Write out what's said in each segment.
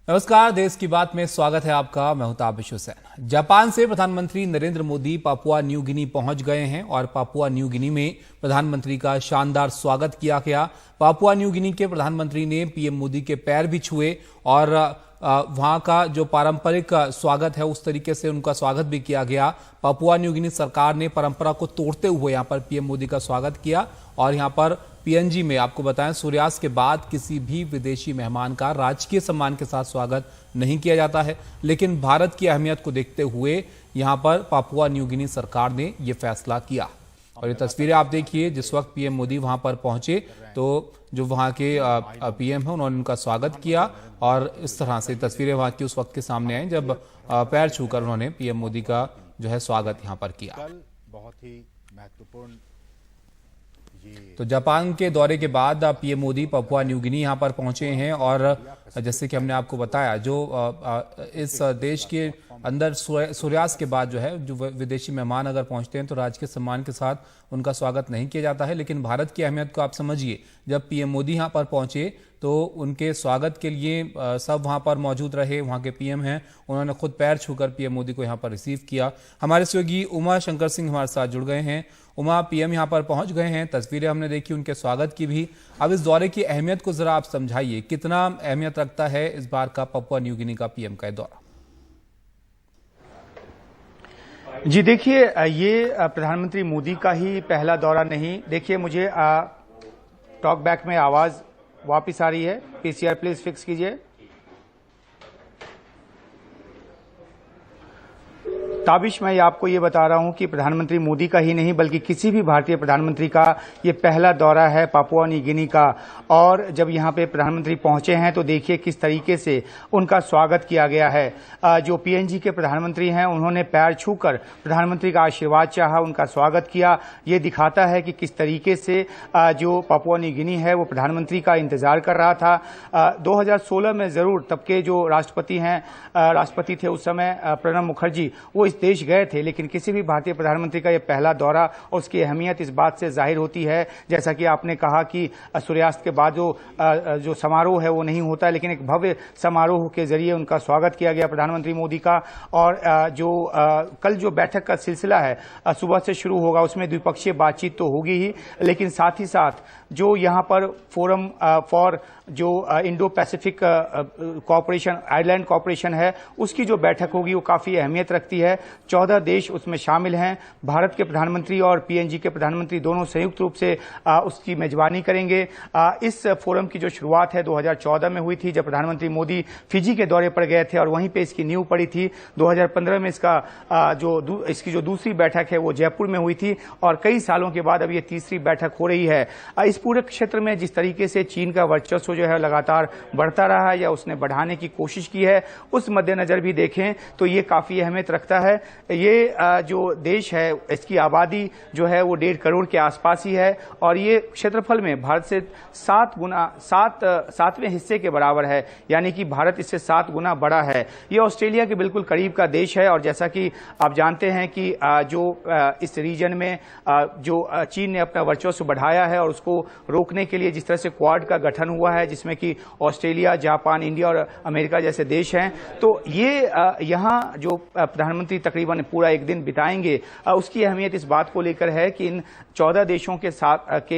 नमस्कार, देश की बात में स्वागत है आपका। मैं हूं ताबिश हुसैन। जापान से प्रधानमंत्री Narendra Modi Papua New Guinea पहुंच गए हैं और पापुआ न्यू गिनी में प्रधानमंत्री का शानदार स्वागत किया गया। पापुआ न्यू गिनी के प्रधानमंत्री ने पीएम मोदी के पैर भी छुए और वहां का जो पारंपरिक स्वागत है उस तरीके से उनका स्वागत भी किया गया। पापुआ न्यू गिनी सरकार ने परंपरा को तोड़ते हुए यहां पर पीएम मोदी का स्वागत किया और यहां पर पीएनजी में आपको बताएं, सूर्यास्त के बाद किसी भी विदेशी मेहमान का राजकीय सम्मान के साथ स्वागत नहीं किया जाता है, लेकिन भारत की अहमियत को देखते हुए यहां पर पापुआ न्यू गिनी सरकार ने यह फैसला किया। और ये तस्वीरें आप देखिए, जिस वक्त पीएम मोदी वहां पर पहुंचे तो जो वहां के पीएम है उन्होंने उनका स्वागत किया और इस तरह से तस्वीरें वहां की उस वक्त के सामने आई जब पैर छूकर उन्होंने पीएम मोदी का जो है स्वागत यहां पर किया। बहुत ही महत्वपूर्ण तो जापान के दौरे के बाद PM Modi Papua New Guinea यहां पर पहुंचे हैं और जैसे कि हमने आपको बताया, जो इस देश के अंदर सूर्यास्त के बाद जो विदेशी मेहमान अगर पहुंचते हैं तो राजकीय सम्मान के साथ उनका स्वागत नहीं किया जाता है, लेकिन भारत की अहमियत को आप समझिए। जब पीएम मोदी यहां पर पहुंचे तो उनके स्वागत के लिए सब वहां पर मौजूद रहे। वहां के पीएम हैं, उन्होंने खुद पैर छूकर पीएम मोदी को यहां पर रिसीव किया। हमारे सहयोगी उमा शंकर सिंह हमारे साथ जुड़ गए हैं। उमा, पीएम यहां पर पहुंच गए हैं, तस्वीरें हमने देखी उनके स्वागत की भी। अब इस दौरे की अहमियत को जरा आप समझाइए, कितना अहमियत रखता है इस बार का पापुआ न्यू गिनी का पीएम का दौरा? जी देखिए, ये प्रधानमंत्री मोदी का ही पहला दौरा नहीं। देखिए, मुझे टॉक बैक में आवाज वापस आ रही है। पीसीआर प्लीज फिक्स कीजिए। ताबिश, मैं आपको ये बता रहा हूं कि प्रधानमंत्री मोदी का ही नहीं बल्कि किसी भी भारतीय प्रधानमंत्री का ये पहला दौरा है पापुआ न्यू गिनी का। और जब यहाँ पे प्रधानमंत्री पहुंचे हैं तो देखिए किस तरीके से उनका स्वागत किया गया है। जो पीएनजी के प्रधानमंत्री हैं उन्होंने पैर छूकर प्रधानमंत्री का आशीर्वाद चाहा, उनका स्वागत किया। ये दिखाता है कि किस तरीके से जो पापुआ न्यू गिनी है वो प्रधानमंत्री का इंतजार कर रहा था। 2016 में जरूर तब के जो राष्ट्रपति थे उस समय प्रणब मुखर्जी, वो इस देश गए थे, लेकिन किसी भी भारतीय प्रधानमंत्री का यह पहला दौरा और उसकी अहमियत इस बात से जाहिर होती है, जैसा कि आपने कहा कि सूर्यास्त के बाद जो समारोह है वो नहीं होता, लेकिन एक भव्य समारोह के जरिए उनका स्वागत किया गया प्रधानमंत्री मोदी का। और कल जो बैठक का सिलसिला है सुबह से शुरू होगा, उसमें द्विपक्षीय बातचीत तो होगी ही, लेकिन साथ ही साथ जो यहाँ पर फोरम फॉर जो Indo Pacific cooperation, island cooperation है, उसकी जो बैठक होगी वो काफी अहमियत रखती है। 14 देश उसमें शामिल हैं। भारत के प्रधानमंत्री और पीएनजी के प्रधानमंत्री दोनों संयुक्त रूप से उसकी मेजबानी करेंगे। इस फोरम की जो शुरुआत है 2014 में हुई थी, जब प्रधानमंत्री मोदी फिजी के दौरे पर गए थे और वहीं पे इसकी नींव पड़ी थी। 2015 में इसकी जो दूसरी बैठक है वो जयपुर में हुई थी और कई सालों के बाद अब ये तीसरी बैठक हो रही है। इस पूरे क्षेत्र में जिस तरीके से चीन का वर्चस्व जो है लगातार बढ़ता रहा है या उसने बढ़ाने की कोशिश की है, उस मद्देनजर भी देखें तो ये काफी अहमियत रखता है। ये जो देश है इसकी आबादी जो है वो 1.5 करोड़ के आसपास ही है और ये क्षेत्रफल में भारत से 7वें हिस्से के बराबर है, यानी कि भारत इससे 7 गुना बड़ा है। ये ऑस्ट्रेलिया के बिल्कुल करीब का देश है और जैसा कि आप जानते हैं कि जो इस रीजन में जो चीन ने अपना वर्चस्व बढ़ाया है और उसको रोकने के लिए जिस तरह से क्वाड का गठन हुआ है, जिसमें कि ऑस्ट्रेलिया, जापान, इंडिया और अमेरिका जैसे देश हैं, तो ये यहाँ जो प्रधानमंत्री तकरीबन पूरा एक दिन बिताएंगे, उसकी अहमियत इस बात को लेकर है कि इन 14 देशों के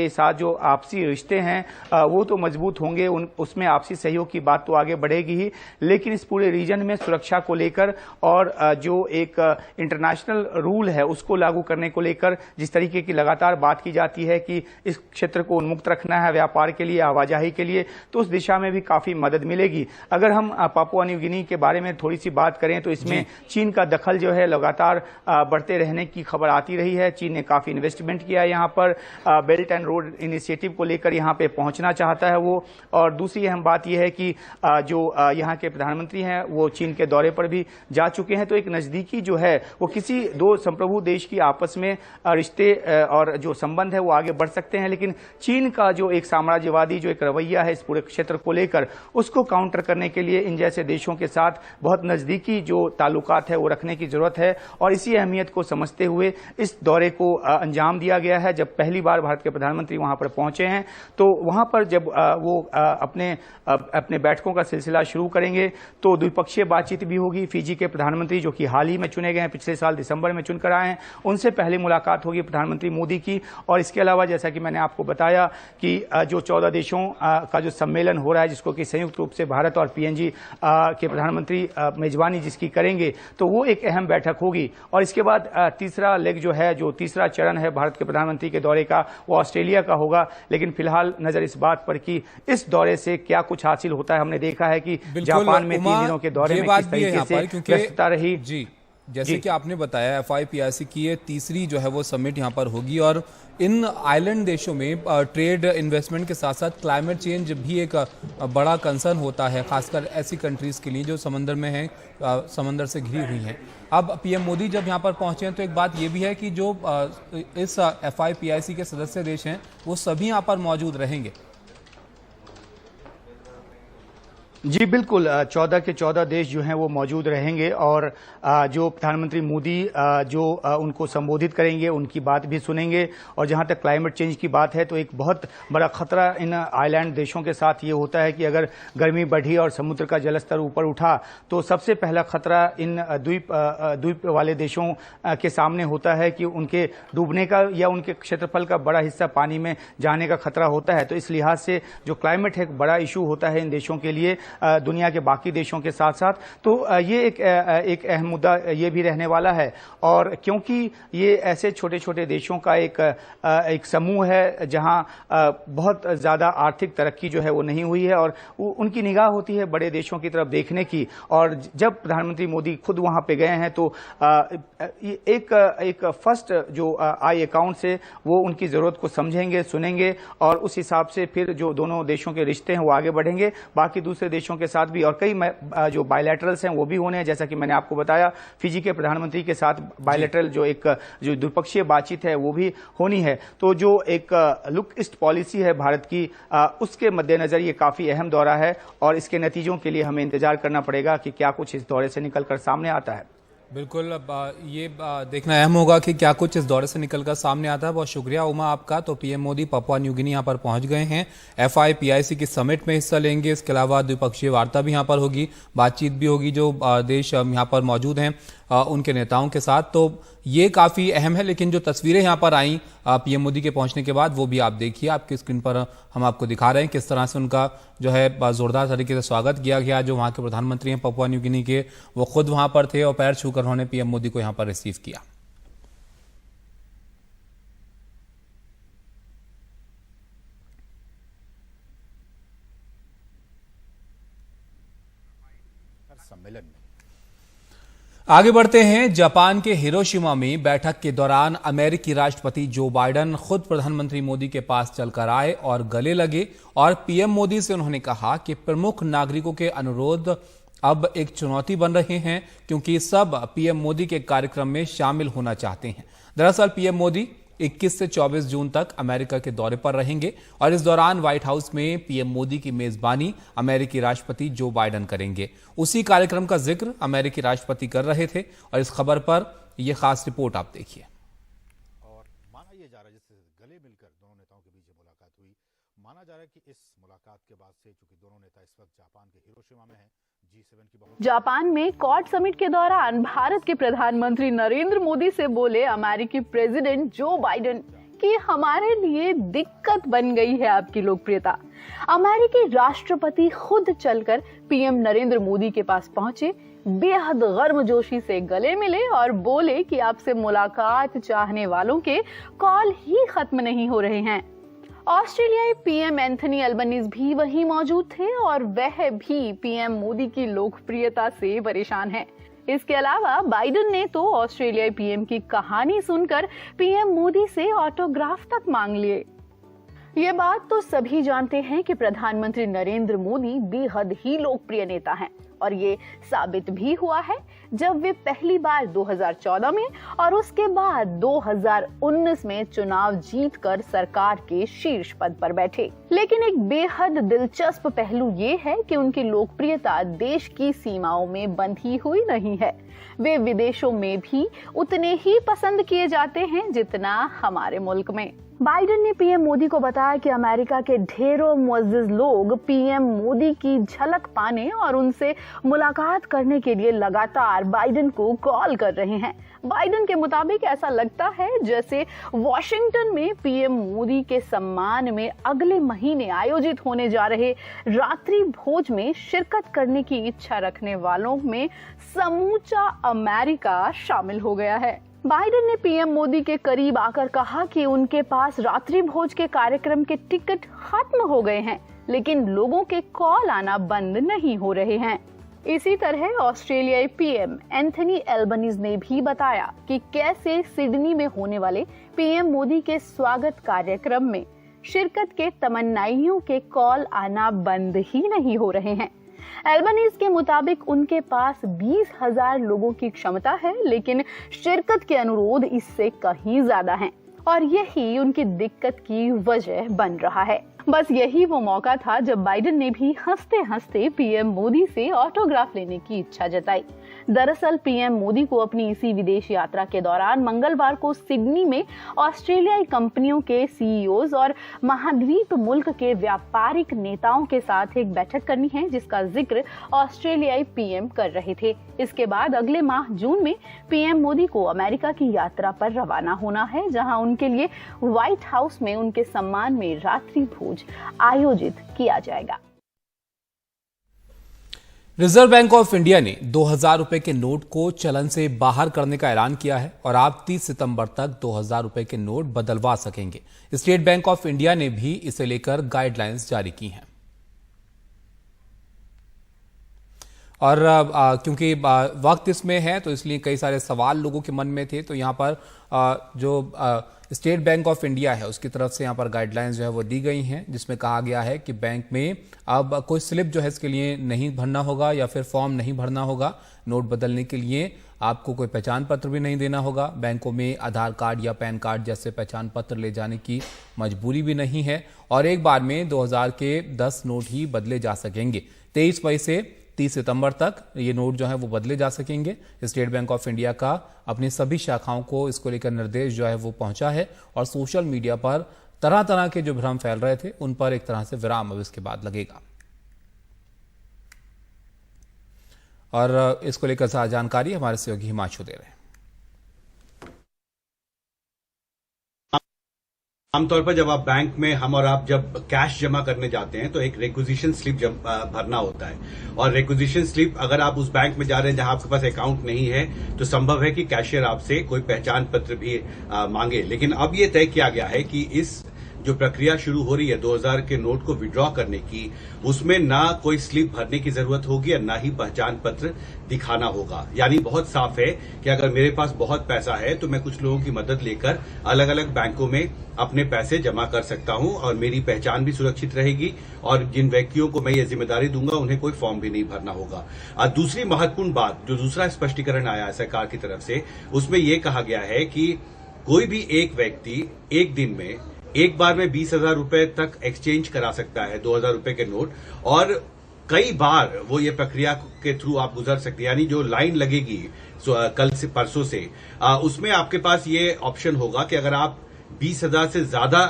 साथ जो आपसी रिश्ते हैं वो तो मजबूत होंगे, उसमें आपसी सहयोग की बात तो आगे बढ़ेगी ही, लेकिन इस पूरे रीजन में सुरक्षा को लेकर और जो एक इंटरनेशनल रूल है उसको लागू करने को लेकर जिस तरीके की लगातार बात की जाती है कि इस क्षेत्र को उन्मुक्त रखना है व्यापार के लिए, आवाजाही के लिए, तो उस दिशा में भी काफी मदद मिलेगी। अगर हम पापुआ न्यू गिनी के बारे में थोड़ी सी बात करें तो इसमें चीन का दखल जो है लगातार बढ़ते रहने की खबर आती रही है। चीन ने काफी इन्वेस्टमेंट किया है यहाँ पर, बेल्ट एंड रोड इनिशिएटिव को लेकर यहाँ पे पहुंचना चाहता है वो। और दूसरी अहम बात यह है कि जो यहाँ के प्रधानमंत्री हैं वो चीन के दौरे पर भी जा चुके हैं, तो एक नजदीकी जो है वो किसी दो संप्रभु देश की आपस में रिश्ते और जो संबंध है वो आगे बढ़ सकते हैं, लेकिन चीन का जो एक साम्राज्यवादी जो एक रवैया है इस पूरे क्षेत्र को लेकर, उसको काउंटर करने के लिए इन जैसे देशों के साथ बहुत नजदीकी जो ताल्लुकात है वो रखने की जरूरत है और इसी अहमियत को समझते हुए इस दौरे को अंजाम दिया गया है। जब पहली बार भारत के प्रधानमंत्री वहां पर पहुंचे हैं तो वहां पर जब वो अपने बैठकों का सिलसिला शुरू करेंगे तो द्विपक्षीय बातचीत भी होगी। फिजी के प्रधानमंत्री जो कि हाल ही में चुने गए हैं, पिछले साल दिसंबर में चुनकर आए हैं, उनसे पहले मुलाकात होगी प्रधानमंत्री मोदी की। और इसके अलावा जैसा कि मैंने आपको बताया कि जो 14 देशों का जो सम्मेलन हो रहा है जिसको कि संयुक्त रूप से भारत और पीएनजी के प्रधानमंत्री मेजबानी जिसकी करेंगे, तो वो एक अहम बैठक होगी। और इसके बाद तीसरा लेग जो है, जो तीसरा चरण है भारत के प्रधानमंत्री के दौरे का, वो ऑस्ट्रेलिया का होगा। लेकिन फिलहाल नजर इस बात पर कि इस दौरे से क्या कुछ हासिल होता है। हमने देखा है कि जापान में 3 दिनों के दौरे में किस तरीके से व्यस्तता रही। जी, जैसे कि आपने बताया FIPIC की ये तीसरी जो है वो समिट यहाँ पर होगी और इन आइलैंड देशों में ट्रेड इन्वेस्टमेंट के साथ साथ क्लाइमेट चेंज भी एक बड़ा कंसर्न होता है, खासकर ऐसी कंट्रीज के लिए जो समंदर में हैं, समंदर से घिरी हुई हैं। अब पीएम मोदी जब यहाँ पर पहुंचे हैं तो एक बात ये भी है कि जो इस FIPIC के सदस्य देश हैं वो सभी यहाँ पर मौजूद रहेंगे। जी बिल्कुल, 14 के 14 देश जो हैं वो मौजूद रहेंगे और जो प्रधानमंत्री मोदी जो उनको संबोधित करेंगे उनकी बात भी सुनेंगे। और जहां तक क्लाइमेट चेंज की बात है तो एक बहुत बड़ा खतरा इन आइलैंड देशों के साथ ये होता है कि अगर गर्मी बढ़ी और समुद्र का जलस्तर ऊपर उठा तो सबसे पहला खतरा इन द्वीप वाले देशों के सामने होता है कि उनके डूबने का या उनके क्षेत्रफल का बड़ा हिस्सा पानी में जाने का खतरा होता है। तो इस लिहाज से जो क्लाइमेट है एक बड़ा इशू होता है इन देशों के लिए, दुनिया के बाकी देशों के साथ साथ। तो ये एक अहम मुद्दा ये भी रहने वाला है। और क्योंकि ये ऐसे छोटे छोटे देशों का एक समूह है जहां बहुत ज्यादा आर्थिक तरक्की जो है वो नहीं हुई है और उनकी निगाह होती है बड़े देशों की तरफ देखने की। और जब प्रधानमंत्री मोदी खुद वहां पे गए हैं तो एक फर्स्ट जो आई अकाउंट से वो उनकी जरूरत को समझेंगे, सुनेंगे और उस हिसाब से फिर जो दोनों देशों के रिश्ते हैं वो आगे बढ़ेंगे बाकी दूसरे देशों के साथ भी। और कई जो बायलैटरल्स हैं वो भी होने हैं, जैसा कि मैंने आपको बताया फिजी के प्रधानमंत्री के साथ बायलैटरल जो द्विपक्षीय बातचीत है वो भी होनी है। तो जो एक लुक ईस्ट पॉलिसी है भारत की, उसके मद्देनजर ये काफी अहम दौरा है और इसके नतीजों के लिए हमें इंतजार करना पड़ेगा कि क्या कुछ इस दौरे से निकलकर सामने आता है। बिल्कुल, ये देखना अहम होगा कि क्या कुछ इस दौरे से निकलकर सामने आता है। बहुत शुक्रिया उमा आपका। तो PM Modi Papua New Guinea यहाँ पर पहुंच गए हैं, FIPIC की समिट में हिस्सा लेंगे। इसके अलावा द्विपक्षीय वार्ता भी यहाँ पर होगी, बातचीत भी होगी जो देश यहाँ पर मौजूद हैं उनके नेताओं के साथ। तो ये काफी अहम है। लेकिन जो तस्वीरें यहाँ पर आई पीएम मोदी के पहुंचने के बाद वो भी आप देखिए, आपकी स्क्रीन पर हम आपको दिखा रहे हैं किस तरह से उनका जो है जोरदार तरीके से स्वागत किया गया। जो वहां के प्रधानमंत्री हैं पापुआ न्यू गिनी के, वो खुद वहां पर थे और पैर छूकर उन्होंने पीएम मोदी को यहाँ पर रिसीव किया। सम्मेलन में आगे बढ़ते हैं। जापान के हिरोशिमा में बैठक के दौरान अमेरिकी राष्ट्रपति जो बाइडेन खुद प्रधानमंत्री मोदी के पास चलकर आए और गले लगे और पीएम मोदी से उन्होंने कहा कि प्रमुख नागरिकों के अनुरोध अब एक चुनौती बन रहे हैं क्योंकि सब पीएम मोदी के कार्यक्रम में शामिल होना चाहते हैं। दरअसल पीएम मोदी 21 से 24 जून तक अमेरिका के दौरे पर रहेंगे और इस दौरान व्हाइट हाउस में पीएम मोदी की मेजबानी अमेरिकी राष्ट्रपति जो बाइडेन करेंगे। उसी कार्यक्रम का जिक्र अमेरिकी राष्ट्रपति कर रहे थे और इस खबर पर यह खास रिपोर्ट आप देखिए। और माना यह जा रहा है जिससे गले मिलकर दोनों नेताओं के बीच मुलाकात हुई, माना जा रहा है कि इस मुलाकात के बाद से चूंकि दोनों नेता इस वक्त जापान के हिरोशिमा में हैं, जापान में क्वाड समिट के दौरान भारत के प्रधानमंत्री नरेंद्र मोदी से बोले अमेरिकी प्रेसिडेंट जो बाइडेन कि हमारे लिए दिक्कत बन गई है आपकी लोकप्रियता। अमेरिकी राष्ट्रपति खुद चलकर पीएम नरेंद्र मोदी के पास पहुंचे, बेहद गर्मजोशी से गले मिले और बोले कि आपसे मुलाकात चाहने वालों के कॉल ही खत्म नहीं हो रहे हैं। ऑस्ट्रेलियाई पीएम एंथनी अल्बनीज भी वहीं मौजूद थे और वह भी पीएम मोदी की लोकप्रियता से परेशान है। इसके अलावा बाइडेन ने तो ऑस्ट्रेलियाई पीएम की कहानी सुनकर पीएम मोदी से ऑटोग्राफ तक मांग लिए। ये बात तो सभी जानते हैं कि प्रधानमंत्री नरेंद्र मोदी बेहद ही लोकप्रिय नेता हैं और ये साबित भी हुआ है जब वे पहली बार 2014 में और उसके बाद 2019 में चुनाव जीतकर सरकार के शीर्ष पद पर बैठे। लेकिन एक बेहद दिलचस्प पहलू ये है कि उनकी लोकप्रियता देश की सीमाओं में बंधी हुई नहीं है, वे विदेशों में भी उतने ही पसंद किए जाते हैं जितना हमारे मुल्क में। बाइडेन ने पीएम मोदी को बताया कि अमेरिका के ढेरों मुअज्जिज लोग पीएम मोदी की झलक पाने और उनसे मुलाकात करने के लिए लगातार बाइडेन को कॉल कर रहे हैं। बाइडेन के मुताबिक ऐसा लगता है जैसे वॉशिंगटन में पीएम मोदी के सम्मान में अगले महीने आयोजित होने जा रहे रात्रि भोज में शिरकत करने की इच्छा रखने वालों में समूचा अमेरिका शामिल हो गया है। बाइडेन ने पीएम मोदी के करीब आकर कहा कि उनके पास रात्रि भोज के कार्यक्रम के टिकट खत्म हो गए हैं, लेकिन लोगों के कॉल आना बंद नहीं हो रहे हैं। इसी तरह ऑस्ट्रेलियाई पीएम एंथनी एल्बनीज ने भी बताया कि कैसे सिडनी में होने वाले पीएम मोदी के स्वागत कार्यक्रम में शिरकत के तमन्नाइयों के कॉल आना बंद ही नहीं हो रहे हैं। एल्बनीज के मुताबिक उनके पास 20,000 लोगों की क्षमता है, लेकिन शिरकत के अनुरोध इससे कहीं ज्यादा हैं और यही उनकी दिक्कत की वजह बन रहा है। बस यही वो मौका था जब बाइडेन ने भी हंसते हंसते पीएम मोदी से ऑटोग्राफ लेने की इच्छा जताई। दरअसल पीएम मोदी को अपनी इसी विदेश यात्रा के दौरान मंगलवार को सिडनी में ऑस्ट्रेलियाई कंपनियों के सीईओज और महाद्वीप मुल्क के व्यापारिक नेताओं के साथ एक बैठक करनी है, जिसका जिक्र ऑस्ट्रेलियाई पीएम कर रहे थे। इसके बाद अगले माह जून में पीएम मोदी को अमेरिका की यात्रा पर रवाना होना है, जहां उनके लिए व्हाइट हाउस में उनके सम्मान में रात्रि भोज आयोजित किया जाएगा। रिजर्व बैंक ऑफ इंडिया ने 2000 रुपए के नोट को चलन से बाहर करने का ऐलान किया है और आप 30 सितंबर तक 2000 रुपए के नोट बदलवा सकेंगे। स्टेट बैंक ऑफ इंडिया ने भी इसे लेकर गाइडलाइंस जारी की हैं। और क्योंकि वक्त इसमें है तो इसलिए कई सारे सवाल लोगों के मन में थे, तो यहाँ पर जो स्टेट बैंक ऑफ इंडिया है उसकी तरफ से यहाँ पर गाइडलाइंस जो है वो दी गई हैं, जिसमें कहा गया है कि बैंक में अब कोई स्लिप जो है इसके लिए नहीं भरना होगा या फिर फॉर्म नहीं भरना होगा। नोट बदलने के लिए आपको कोई पहचान पत्र भी नहीं देना होगा। बैंकों में आधार कार्ड या पैन कार्ड जैसे पहचान पत्र ले जाने की मजबूरी भी नहीं है और एक बार में 2000 के 10 नोट ही बदले जा सकेंगे। 23 मई से 30 सितंबर तक ये नोट जो है वो बदले जा सकेंगे। स्टेट बैंक ऑफ इंडिया का अपनी सभी शाखाओं को इसको लेकर निर्देश जो है वो पहुंचा है और सोशल मीडिया पर तरह तरह के जो भ्रम फैल रहे थे उन पर एक तरह से विराम अब इसके बाद लगेगा। और इसको लेकर ज्यादा जानकारी हमारे सहयोगी हिमांशु दे रहे हैं। आमतौर पर जब आप बैंक में हम और आप जब कैश जमा करने जाते हैं तो एक रिक्विजिशन स्लिप भरना होता है और रिक्विजिशन स्लिप अगर आप उस बैंक में जा रहे हैं जहां आपके पास अकाउंट नहीं है तो संभव है कि कैशियर आपसे कोई पहचान पत्र भी मांगे। लेकिन अब ये तय किया गया है कि इस जो प्रक्रिया शुरू हो रही है 2000 के नोट को विड्रॉ करने की, उसमें ना कोई स्लिप भरने की जरूरत होगी और ना ही पहचान पत्र दिखाना होगा। यानी बहुत साफ है कि अगर मेरे पास बहुत पैसा है तो मैं कुछ लोगों की मदद लेकर अलग अलग बैंकों में अपने पैसे जमा कर सकता हूं और मेरी पहचान भी सुरक्षित रहेगी और जिन व्यक्तियों को मैं ये जिम्मेदारी दूंगा उन्हें कोई फॉर्म भी नहीं भरना होगा। दूसरी महत्वपूर्ण बात जो दूसरा स्पष्टीकरण आया है सरकार की तरफ से, उसमें यह कहा गया है कि कोई भी एक व्यक्ति एक दिन में एक बार में 20,000 रुपए तक एक्सचेंज करा सकता है 2000 रुपए के नोट और कई बार वो ये प्रक्रिया के थ्रू आप गुजर सकते हैं। यानी जो लाइन लगेगी कल से परसों से उसमें आपके पास ये ऑप्शन होगा कि अगर आप 20,000 से ज्यादा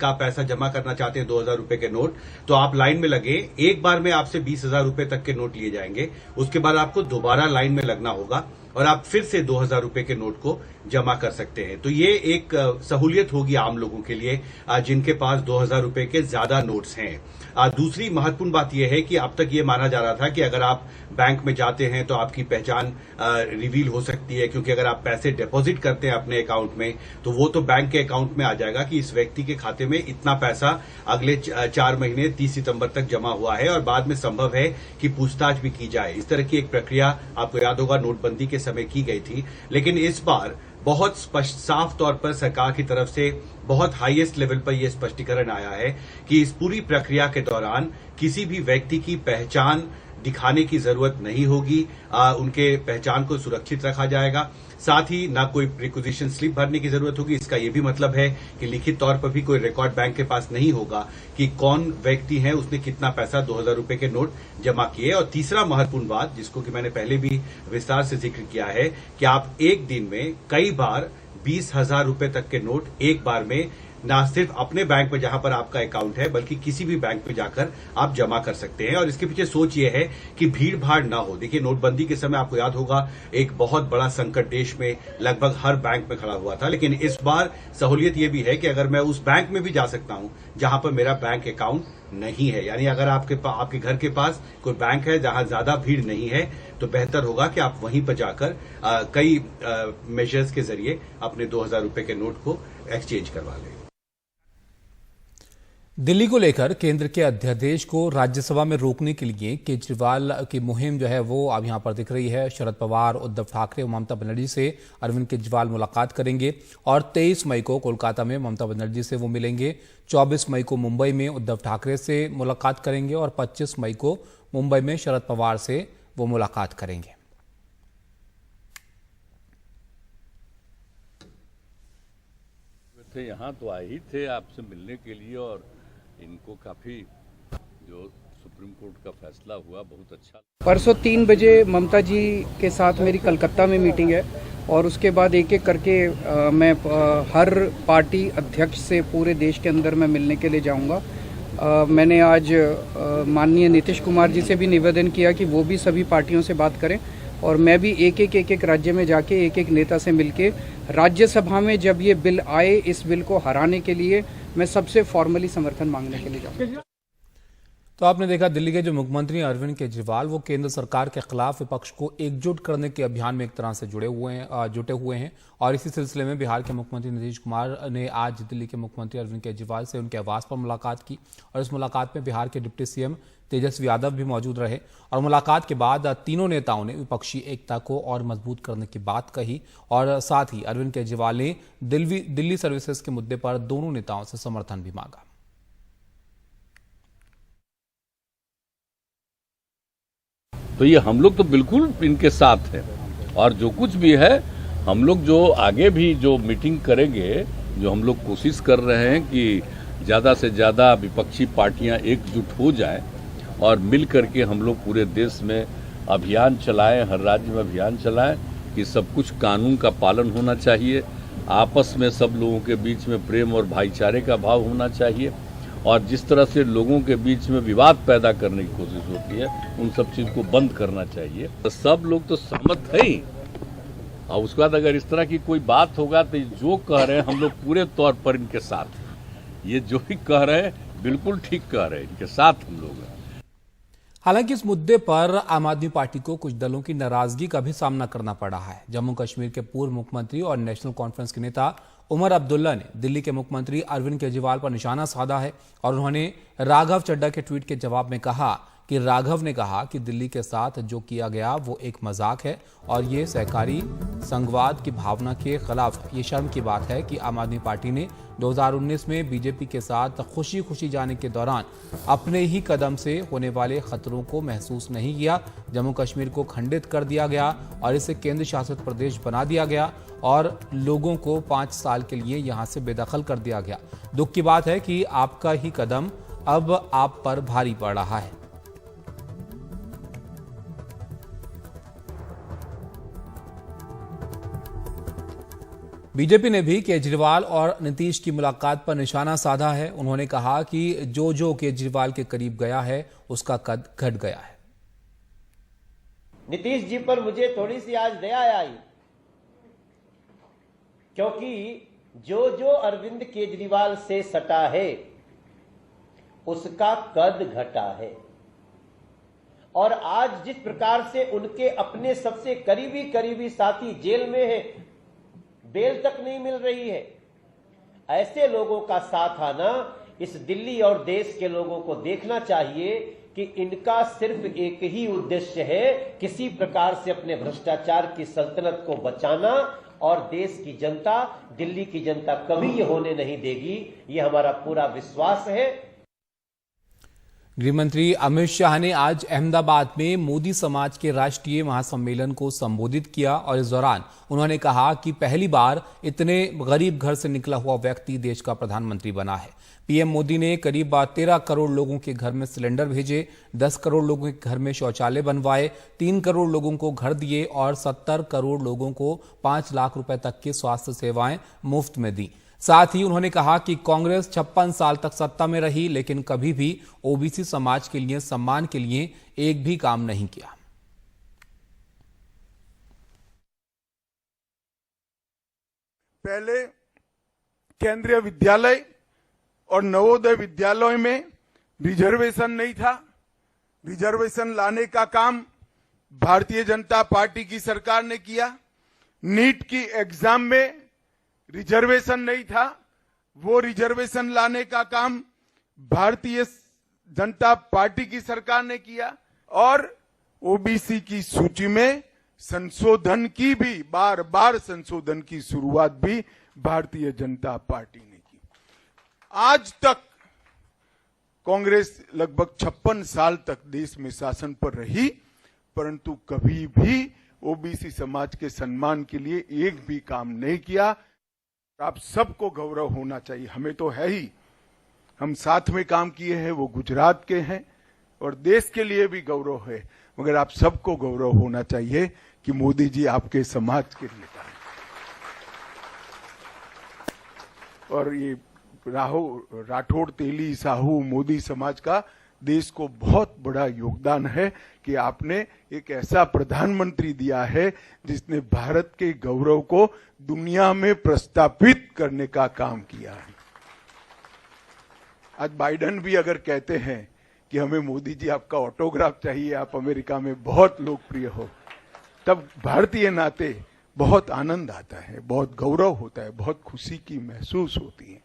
का पैसा जमा करना चाहते हैं 2000 रुपए के नोट तो आप लाइन में लगे, एक बार में आपसे 20,000 रुपए तक के नोट लिए जाएंगे, उसके बाद आपको दोबारा लाइन में लगना होगा और आप फिर से 2000 रुपए के नोट को जमा कर सकते हैं। तो ये एक सहूलियत होगी आम लोगों के लिए जिनके पास 2000 रुपए के ज्यादा नोट्स हैं। दूसरी महत्वपूर्ण बात यह है कि अब तक ये माना जा रहा था कि अगर आप बैंक में जाते हैं तो आपकी पहचान रिवील हो सकती है, क्योंकि अगर आप पैसे डिपॉजिट करते हैं अपने अकाउंट में तो वो तो बैंक के अकाउंट में आ जाएगा कि इस व्यक्ति के खाते में इतना पैसा अगले 4 महीने 30 सितंबर तक जमा हुआ है और बाद में संभव है कि पूछताछ भी की जाए। इस तरह की एक प्रक्रिया आपको याद होगा नोटबंदी के समय की गई थी, लेकिन इस बार बहुत स्पष्ट साफ तौर पर सरकार की तरफ से बहुत हाईएस्ट लेवल पर यह स्पष्टीकरण आया है कि इस पूरी प्रक्रिया के दौरान किसी भी व्यक्ति की पहचान दिखाने की जरूरत नहीं होगी। उनके पहचान को सुरक्षित रखा जाएगा। साथ ही ना कोई रिक्विजिशन स्लिप भरने की जरूरत होगी। इसका यह भी मतलब है कि लिखित तौर पर भी कोई रिकॉर्ड बैंक के पास नहीं होगा कि कौन व्यक्ति है, उसने कितना पैसा 2000 रुपए के नोट जमा किए। और तीसरा महत्वपूर्ण बात, जिसको कि मैंने पहले भी विस्तार से जिक्र किया है, कि आप एक दिन में कई बार 20,000 रुपए तक के नोट एक बार में ना सिर्फ अपने बैंक में जहां पर आपका अकाउंट है, बल्कि किसी भी बैंक में जाकर आप जमा कर सकते हैं। और इसके पीछे सोच ये है कि भीड़ भाड़ ना हो। देखिए, नोटबंदी के समय आपको याद होगा एक बहुत बड़ा संकट देश में लगभग हर बैंक में खड़ा हुआ था, लेकिन इस बार सहूलियत ये भी है कि अगर मैं उस बैंक में भी जा सकता हूं जहां पर मेरा बैंक अकाउंट नहीं है। यानी अगर आपके घर के पास कोई बैंक है जहां ज्यादा भीड़ नहीं है, तो बेहतर होगा कि आप वहीं पर जाकर कई मेजर्स के जरिए अपने 2000 रुपए के नोट को एक्सचेंज करवा लें। दिल्ली को लेकर केंद्र के अध्यादेश को राज्यसभा में रोकने के लिए केजरीवाल की मुहिम जो है वो अब यहां पर दिख रही है। शरद पवार, उद्धव ठाकरे और ममता बनर्जी से अरविंद केजरीवाल मुलाकात करेंगे और 23 मई को कोलकाता में ममता बनर्जी से वो मिलेंगे। 24 मई को मुंबई में उद्धव ठाकरे से मुलाकात करेंगे और 25 मई को मुंबई में शरद पवार से वो मुलाकात करेंगे। यहाँ तो आए ही थे आपसे मिलने के लिए, और इनको काफी जो सुप्रीम कोर्ट का फैसला हुआ बहुत अच्छा। परसों 3 बजे ममता जी के साथ मेरी कलकत्ता में मीटिंग है और उसके बाद एक एक करके मैं हर पार्टी अध्यक्ष से पूरे देश के अंदर मैं मिलने के लिए जाऊंगा। मैंने आज माननीय नीतीश कुमार जी से भी निवेदन किया कि वो भी सभी पार्टियों से बात करें और मैं भी एक एक राज्य में जाके एक एक नेता से मिलके राज्यसभा में जब ये बिल आए, इस बिल को हराने के लिए मैं सबसे फॉर्मली समर्थन मांगने के लिए जाऊंगा। तो आपने देखा, दिल्ली के जो मुख्यमंत्री अरविंद केजरीवाल वो केंद्र सरकार के खिलाफ विपक्ष को एकजुट करने के अभियान में एक तरह से जुटे हुए हैं। और इसी सिलसिले में बिहार के मुख्यमंत्री नीतीश कुमार ने आज दिल्ली के मुख्यमंत्री अरविंद केजरीवाल से उनके आवास पर मुलाकात की और इस मुलाकात में बिहार के डिप्टी सीएम तेजस्वी यादव भी मौजूद रहे। और मुलाकात के बाद तीनों नेताओं ने विपक्षी एकता को और मजबूत करने की बात कही और साथ ही अरविंद केजरीवाल ने दिल्ली सर्विसेज के मुद्दे पर दोनों नेताओं से समर्थन भी मांगा। तो ये हम लोग तो बिल्कुल इनके साथ हैं और जो कुछ भी है हम लोग जो आगे भी जो मीटिंग करेंगे, जो हम लोग कोशिश कर रहे हैं कि ज़्यादा से ज़्यादा विपक्षी पार्टियां एकजुट हो जाएं और मिल करके हम लोग पूरे देश में अभियान चलाएं, हर राज्य में अभियान चलाएं कि सब कुछ कानून का पालन होना चाहिए, आपस में सब लोगों के बीच में प्रेम और भाईचारे का भाव होना चाहिए और जिस तरह से लोगों के बीच में विवाद पैदा करने की कोशिश होती है उन सब चीज को बंद करना चाहिए। तो सब लोग तो सहमत है ही और उसके बाद अगर इस तरह की कोई बात होगा तो जो कह रहे हैं हम लोग पूरे तौर पर इनके साथ हैं। ये जो भी कह रहे हैं बिल्कुल ठीक कह रहे हैं, इनके साथ हम लोग हैं। हालांकि इस मुद्दे पर आम आदमी पार्टी को कुछ दलों की नाराजगी का भी सामना करना पड़ा है। जम्मू कश्मीर के पूर्व मुख्यमंत्री और नेशनल कॉन्फ्रेंस के नेता उमर अब्दुल्ला ने दिल्ली के मुख्यमंत्री अरविंद केजरीवाल पर निशाना साधा है और उन्होंने राघव चड्ढा के ट्वीट के जवाब में कहा कि राघव ने कहा कि दिल्ली के साथ जो किया गया वो एक मजाक है और ये सहकारी संघवाद की भावना के खिलाफ है। ये शर्म की बात है कि आम आदमी पार्टी ने 2019 में बीजेपी के साथ खुशी खुशी जाने के दौरान अपने ही कदम से होने वाले खतरों को महसूस नहीं किया। जम्मू कश्मीर को खंडित कर दिया गया और इसे केंद्र शासित प्रदेश बना दिया गया और लोगों को 5 साल के लिए यहां से बेदखल कर दिया गया। दुख की बात है कि आपका ही कदम अब आप पर भारी पड़ रहा है। बीजेपी ने भी केजरीवाल और नीतीश की मुलाकात पर निशाना साधा है। उन्होंने कहा कि जो केजरीवाल के करीब गया है उसका कद घट गया है। नीतीश जी पर मुझे थोड़ी सी आज दया आई क्योंकि जो अरविंद केजरीवाल से सटा है उसका कद घटा है और आज जिस प्रकार से उनके अपने सबसे करीबी साथी जेल में है, बेल तक नहीं मिल रही है, ऐसे लोगों का साथ आना इस दिल्ली और देश के लोगों को देखना चाहिए कि इनका सिर्फ एक ही उद्देश्य है, किसी प्रकार से अपने भ्रष्टाचार की सल्तनत को बचाना और देश की जनता, दिल्ली की जनता कभी ये होने नहीं देगी, ये हमारा पूरा विश्वास है। गृहमंत्री अमित शाह ने आज अहमदाबाद में मोदी समाज के राष्ट्रीय महासम्मेलन को संबोधित किया और इस दौरान उन्होंने कहा कि पहली बार इतने गरीब घर से निकला हुआ व्यक्ति देश का प्रधानमंत्री बना है। पीएम मोदी ने करीब 13 करोड़ लोगों के घर में सिलेंडर भेजे, 10 करोड़ लोगों के घर में शौचालय बनवाए, 3 करोड़ लोगों को घर दिए और 70 करोड़ लोगों को 5 लाख रुपए तक की स्वास्थ्य सेवाएं मुफ्त में दी। साथ ही उन्होंने कहा कि कांग्रेस 56 साल तक सत्ता में रही लेकिन कभी भी ओबीसी समाज के लिए सम्मान के लिए एक भी काम नहीं किया। पहले केंद्रीय विद्यालय और नवोदय विद्यालय में रिजर्वेशन नहीं था। रिजर्वेशन लाने का काम भारतीय जनता पार्टी की सरकार ने किया। नीट की एग्जाम में रिजर्वेशन नहीं था, वो रिजर्वेशन लाने का काम भारतीय जनता पार्टी की सरकार ने किया। और ओबीसी की सूची में संशोधन की भी बार संशोधन की शुरुआत भी भारतीय जनता पार्टी ने की। आज तक कांग्रेस लगभग 56 साल तक देश में शासन पर रही, परंतु कभी भी ओबीसी समाज के सम्मान के लिए एक भी काम नहीं किया। आप सबको गौरव होना चाहिए, हमें तो है ही, हम साथ में काम किए हैं, वो गुजरात के हैं और देश के लिए भी गौरव है, मगर आप सबको गौरव होना चाहिए कि मोदी जी आपके समाज के नेता हैं। और ये राठौड़, तेली, साहू, मोदी समाज का देश को बहुत बड़ा योगदान है कि आपने एक ऐसा प्रधानमंत्री दिया है जिसने भारत के गौरव को दुनिया में प्रस्थापित करने का काम किया है। आज बाइडेन भी अगर कहते हैं कि हमें मोदी जी आपका ऑटोग्राफ चाहिए, आप अमेरिका में बहुत लोकप्रिय हो, तब भारतीय नाते बहुत आनंद आता है, बहुत गौरव होता है, बहुत खुशी की महसूस होती है।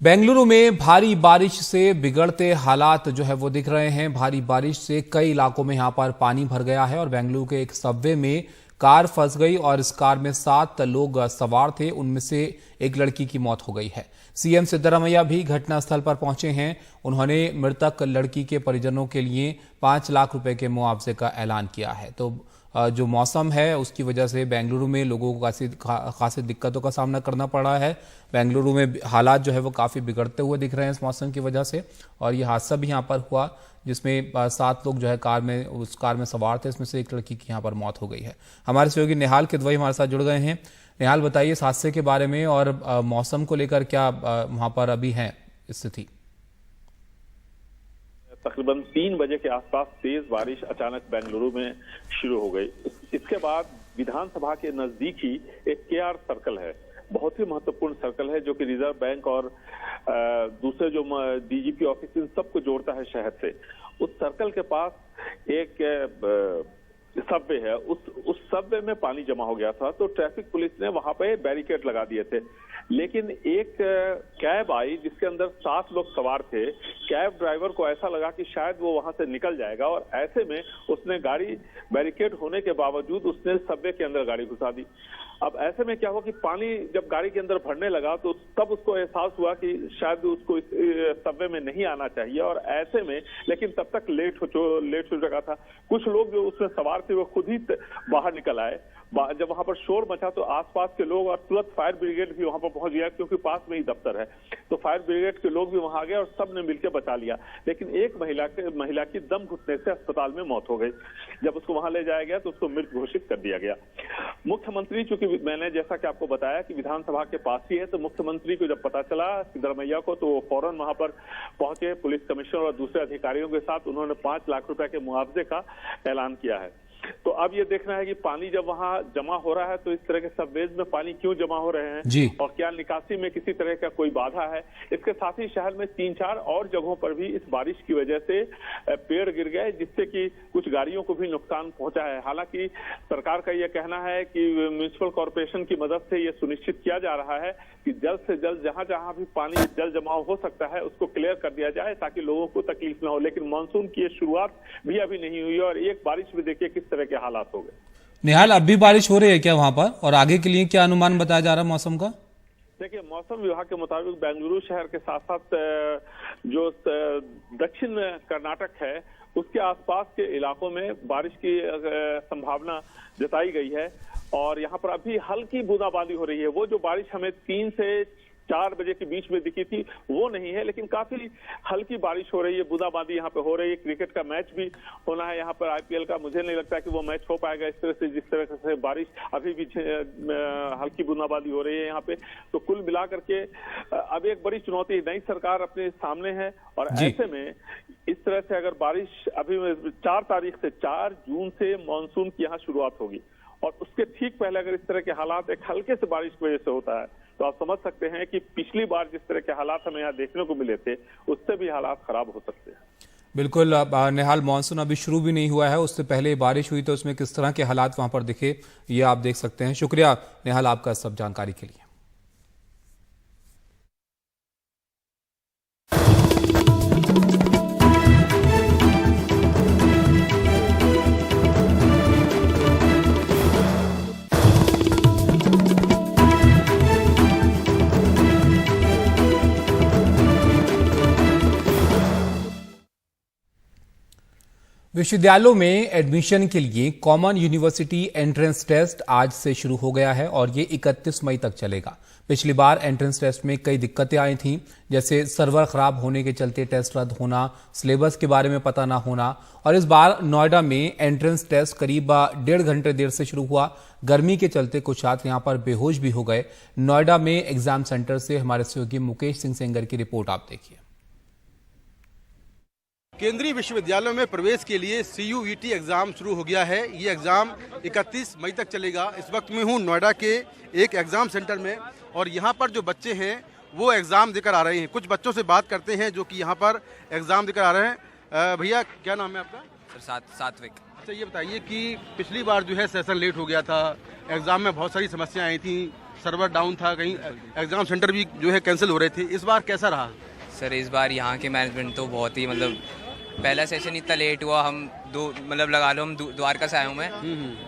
बेंगलुरु में भारी बारिश से बिगड़ते हालात जो है वो दिख रहे हैं। भारी बारिश से कई इलाकों में यहां पर पानी भर गया है और बेंगलुरु के एक सबवे में कार फंस गई और इस कार में 7 लोग सवार थे, उनमें से एक लड़की की मौत हो गई है। सीएम सिद्धरामैया भी घटनास्थल पर पहुंचे हैं। उन्होंने मृतक लड़की के परिजनों के लिए 5 लाख रुपए के मुआवजे का ऐलान किया है। तो जो मौसम है उसकी वजह से बेंगलुरु में लोगों को खासी दिक्कतों का सामना करना पड़ रहा है। बेंगलुरु में हालात जो है वो काफ़ी बिगड़ते हुए दिख रहे हैं इस मौसम की वजह से। और ये हादसा भी यहाँ पर हुआ जिसमें 7 लोग जो है उस कार में सवार थे, इसमें से एक लड़की की यहाँ पर मौत हो गई है। हमारे सहयोगी निहाल किदवई हमारे साथ जुड़ गए हैं। निहाल, बताइए इस हादसे के बारे में और मौसम को लेकर क्या वहाँ पर अभी है स्थिति? तकरीबन 3 बजे के आसपास तेज बारिश अचानक बेंगलुरु में शुरू हो गई। इसके बाद विधानसभा के नजदीक ही एक केआर सर्कल है, बहुत ही महत्वपूर्ण सर्कल है जो कि रिजर्व बैंक और दूसरे जो डीजीपी ऑफिस इन सबको जोड़ता है शहर से। उस सर्कल के पास एक सबवे है, उस सबवे में पानी जमा हो गया था, तो ट्रैफिक पुलिस ने वहां पे बैरिकेड लगा दिए थे। लेकिन एक कैब आई जिसके अंदर 7 लोग सवार थे। कैब ड्राइवर को ऐसा लगा कि शायद वो वहां से निकल जाएगा और ऐसे में उसने गाड़ी बैरिकेड होने के बावजूद उसने सबवे के अंदर गाड़ी घुसा दी। अब ऐसे में क्या हुआ कि पानी जब गाड़ी के अंदर भरने लगा तो तब उसको एहसास हुआ कि शायद उसको इस सबवे में नहीं आना चाहिए और ऐसे में, लेकिन तब तक लेट हो चुका था। कुछ लोग जो उसमें सवार थे वो खुद ही बाहर निकल आए। जब वहां पर शोर मचा तो आसपास के लोग और तुरंत फायर ब्रिगेड भी वहां पर पहुंच गया, क्योंकि पास में ही दफ्तर है। तो फायर ब्रिगेड के लोग भी वहां आ गए और सब ने मिलकर बचा लिया। लेकिन एक महिला की दम घुटने से अस्पताल में मौत हो गई। जब उसको वहां ले जाया गया तो उसको मृत घोषित कर दिया गया। मुख्यमंत्री, चूंकि मैंने जैसा कि आपको बताया कि विधानसभा के पास ही है, तो मुख्यमंत्री को जब पता चला सिद्धरामैया को तो वो फौरन वहां पर पहुंचे। पुलिस कमिश्नर और दूसरे अधिकारियों के साथ उन्होंने 5 लाख रुपए के मुआवजे का ऐलान किया है। तो अब ये देखना है कि पानी जब वहाँ जमा हो रहा है तो इस तरह के सबवेज में पानी क्यों जमा हो रहे हैं जी। और क्या निकासी में किसी तरह का कोई बाधा है। इसके साथ ही शहर में 3-4 और जगहों पर भी इस बारिश की वजह से पेड़ गिर गए, जिससे कि कुछ गाड़ियों को भी नुकसान पहुंचा है। हालांकि सरकार का यह कहना है कि म्युनिसिपल कॉर्पोरेशन की मदद से यह सुनिश्चित किया जा रहा है कि जल्द से जल्द जहां जहां भी पानी जल जमाव हो सकता है उसको क्लियर कर दिया जाए ताकि लोगों को तकलीफ न हो। लेकिन मानसून की शुरुआत भी अभी नहीं हुई और एक बारिश में देखिए किस तरह के हालात हो गए। निहाल, अब भी बारिश हो रही है क्या वहां पर, और आगे के लिए क्या अनुमान बताया जा रहा है मौसम का? देखिए, मौसम विभाग के मुताबिक बेंगलुरु शहर के साथ साथ जो दक्षिण कर्नाटक है उसके आसपास के इलाकों में बारिश की संभावना जताई गई है और यहाँ पर अभी हल्की बूंदाबांदी हो रही है। वो जो बारिश हमें 3 से 4 बजे के बीच में दिखी थी वो नहीं है, लेकिन काफी हल्की बारिश हो रही है, बूंदाबांदी यहाँ पे हो रही है। क्रिकेट का मैच भी होना है यहाँ पर आईपीएल का, मुझे नहीं लगता कि वो मैच हो पाएगा इस तरह से जिस तरह से बारिश अभी भी हल्की बूंदाबांदी हो रही है यहाँ पे। तो कुल मिलाकर के अब एक बड़ी चुनौती नई सरकार अपने सामने है और ऐसे में इस तरह से अगर बारिश अभी 4 तारीख से 4 जून से मानसून की यहाँ शुरुआत होगी और उसके ठीक पहले अगर इस तरह के हालात एक हल्के से बारिश की वजह से होता है तो आप समझ सकते हैं कि पिछली बार जिस तरह के हालात हमें यहाँ देखने को मिले थे उससे भी हालात खराब हो सकते हैं। बिल्कुल निहाल, मानसून अभी शुरू भी नहीं हुआ है, उससे पहले बारिश हुई तो उसमें किस तरह के हालात वहां पर दिखे ये आप देख सकते हैं। शुक्रिया निहाल आपका सब जानकारी के लिए। विश्वविद्यालयों में एडमिशन के लिए कॉमन यूनिवर्सिटी एंट्रेंस टेस्ट आज से शुरू हो गया है और ये 31 मई तक चलेगा। पिछली बार एंट्रेंस टेस्ट में कई दिक्कतें आई थीं, जैसे सर्वर खराब होने के चलते टेस्ट रद्द होना, सिलेबस के बारे में पता ना होना, और इस बार नोएडा में एंट्रेंस टेस्ट करीब 1.5 घंटे देर से शुरू हुआ। गर्मी के चलते कुछ छात्र यहां पर बेहोश भी हो गए। नोएडा में एग्जाम सेंटर से हमारे सहयोगी मुकेश सिंह सेंगर की रिपोर्ट आप देखिए। केंद्रीय विश्वविद्यालयों में प्रवेश के लिए CUET एग्जाम शुरू हो गया है। ये एग्जाम 31 मई तक चलेगा। इस वक्त मैं हूँ नोएडा के एक एग्जाम सेंटर में और यहाँ पर जो बच्चे हैं वो एग्जाम देकर आ रहे हैं। कुछ बच्चों से बात करते हैं जो कि यहाँ पर एग्जाम देकर आ रहे हैं। भैया, क्या नाम है आपका? सर, सात्विक। अच्छा, ये बताइए कि पिछली बार जो है सेशन लेट हो गया था, एग्जाम में बहुत सारी समस्याएं आई थी, सर्वर डाउन था, कहीं एग्जाम सेंटर भी जो है कैंसिल हो रहे थे। इस बार कैसा रहा? सर, इस बार यहाँ के मैनेजमेंट तो बहुत ही पहला सेशन इतना लेट हुआ, हम लगा लो हम द्वारका से आया हूँ मैं,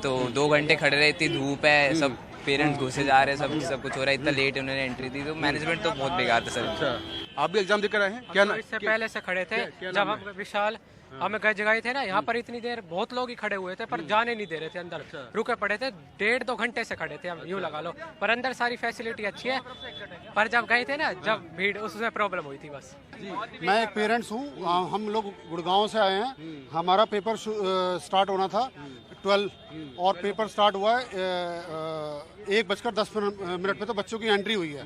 तो 2 घंटे खड़े रहे, इतनी धूप है, सब पेरेंट्स घुसे जा रहे हैं, सब कुछ हो रहा है, इतना लेट उन्होंने एंट्री दी, तो मैनेजमेंट तो बहुत बेकार था सर। अच्छा, आप भी एग्जाम देकर आए हैं? क्या इससे पहले से खड़े थे जब हम विशाल हमें गए जगह थे ना, यहाँ पर इतनी देर बहुत लोग ही खड़े हुए थे पर जाने नहीं दे रहे थे अंदर, रुके पड़े थे, 1.5-2 घंटे से खड़े थे हम, यूँ लगा लो। पर अंदर सारी फैसिलिटी अच्छी है, पर जब गए थे ना, जब भीड़, उसमें प्रॉब्लम हुई थी बस। मैं एक पेरेंट्स हूँ, हम लोग गुड़गांव से आए हैं। हमारा पेपर स्टार्ट होना था 12 और पेपर स्टार्ट हुआ है 1:10 पे, तो बच्चों की एंट्री हुई है।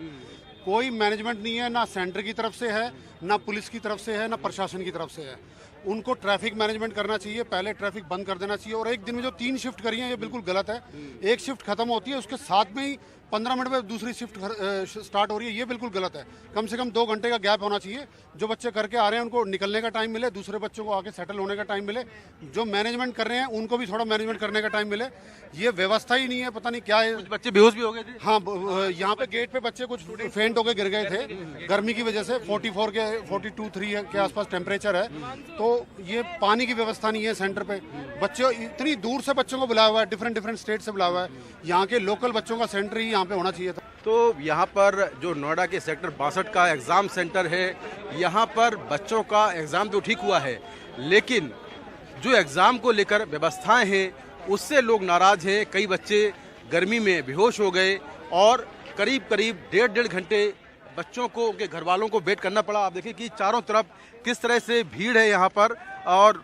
कोई मैनेजमेंट नहीं है, ना सेंटर की तरफ से है, ना पुलिस की तरफ से है, ना प्रशासन की तरफ से है। उनको ट्रैफिक मैनेजमेंट करना चाहिए, पहले ट्रैफिक बंद कर देना चाहिए। और एक दिन में जो 3 शिफ्ट करी है ये बिल्कुल गलत है। एक शिफ्ट खत्म होती है, उसके साथ में ही 15 मिनट में दूसरी शिफ्ट स्टार्ट हो रही है, ये बिल्कुल गलत है। कम से कम 2 घंटे का गैप होना चाहिए। जो बच्चे करके आ रहे हैं उनको निकलने का टाइम मिले, दूसरे बच्चों को आके सेटल होने का टाइम मिले, जो मैनेजमेंट कर रहे हैं उनको भी थोड़ा मैनेजमेंट करने का टाइम मिले। ये व्यवस्था ही नहीं है, पता नहीं क्या है। कुछ बच्चे बेहोश भी हो गए थे। हाँ, यहाँ पे गेट पे बच्चे कुछ फेंट होकर गिर गए थे गर्मी की वजह से। 44 के 42-43 के आसपास टेम्परेचर है, तो ये पानी की व्यवस्था नहीं है सेंटर पे। बच्चे इतनी दूर से बच्चों को बुलाया हुआ है, डिफरेंट स्टेट से बुलाया हुआ है। यहाँ के लोकल बच्चों का सेंटर ही यहाँ पे होना चाहिए था। तो यहाँ पर जो नोएडा के सेक्टर 62 का एग्जाम सेंटर है, यहाँ पर बच्चों का एग्जाम तो ठीक हुआ है, लेकिन जो एग्जाम को लेकर व्यवस्थाएं हैं उससे लोग नाराज हैं। कई बच्चे गर्मी में बेहोश हो गए और करीब 1.5 घंटे बच्चों को, उनके घर वालों को वेट करना पड़ा। आप देखिए कि चारों तरफ किस तरह से भीड़ है यहाँ पर। और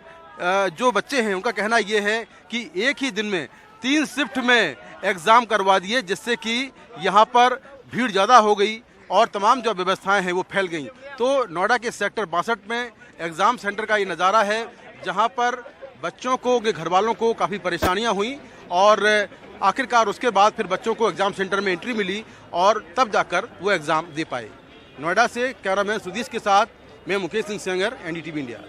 जो बच्चे हैं उनका कहना ये है कि एक ही दिन में 3 शिफ्ट में एग्जाम करवा दिए, जिससे कि यहाँ पर भीड़ ज़्यादा हो गई और तमाम जो व्यवस्थाएं हैं वो फैल गई। तो नोएडा के सेक्टर 62 में एग्जाम सेंटर का ये नज़ारा है, जहाँ पर बच्चों को, उनके घर वालों को काफ़ी परेशानियां हुई और आखिरकार उसके बाद फिर बच्चों को एग्जाम सेंटर में एंट्री मिली और तब जाकर वो एग्जाम दे पाए। नोएडा से कैमरामैन सुधीश के साथ मैं मुकेश सिंह सेंगर, NDTV इंडिया।